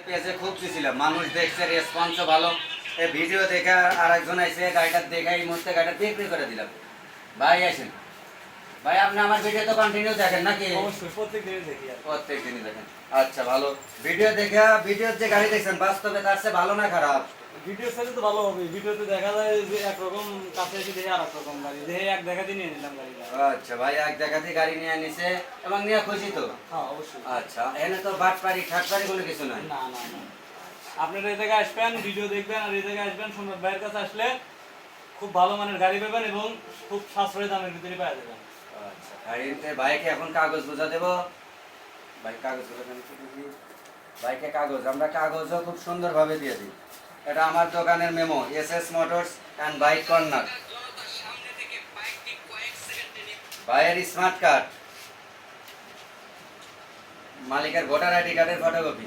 পেজে খুব দিছিলাম, মানুষ দেখছে, রেসপন্সও ভালো। এই ভিডিও দেখে আর একজন এসে গাড়িটা দেখে এই মুহূর্তে গাড়িটা বিক্রি করে দিলাম। ভাই আসেন ভাই, আপনি আমার ভিডিও তো কন্টিনিউ দেখেন নাকি? অবশ্যই প্রত্যেক দিনই দেখি আর কি। প্রত্যেক দিনই দেখেন। আচ্ছা, ভালো। ভিডিও দেখে, ভিডিওর যে গাড়ি দেখছেন বাস্তবে তার চেয়ে ভালো না খারাপ? ভিডিওর সাথে তো ভালো হবে, ভিডিওতে দেখা যায় যে একরকম, কাছে এসে দেখে আর এক রকম গাড়ি, দেখে এক দেখাতে নিয়ে নিলাম গাড়িটা। আচ্ছা ভাই, এক দেখাতে গাড়ি নিয়ে নিছে এবং নিয়ে খুশি তো? হ্যাঁ অবশ্যই। আচ্ছা, এখানে তো বাটপারি ঠাটপারি কোনো কিছু নাই। না না না, আপনারা এই জায়গায় আসবেন, ভিডিও দেখবেন, আর এই জায়গায় আসবেন, সম্রাট ভাইয়ের কাছে আসলে খুব ভালো মানের গাড়ি পাবেন এবং খুব সাশ্রয়ী দামের ভিতরে পাওয়া যাবেন। আচ্ছা, গাড়িতে বাইকে এখন কাগজ বোঝা দেবো। বাইক কাগজ বোঝা দেন তো দেখি। বাইকে কাগজ, আমরা কাগজও খুব সুন্দরভাবে দিয়ে দিই। এটা আমার দোকানের memo, SS motors and bike corner. ভাইয়ের স্মার্ট কার্ড, মালিকের ভোটার আইডি কার্ডের ফটোকপি।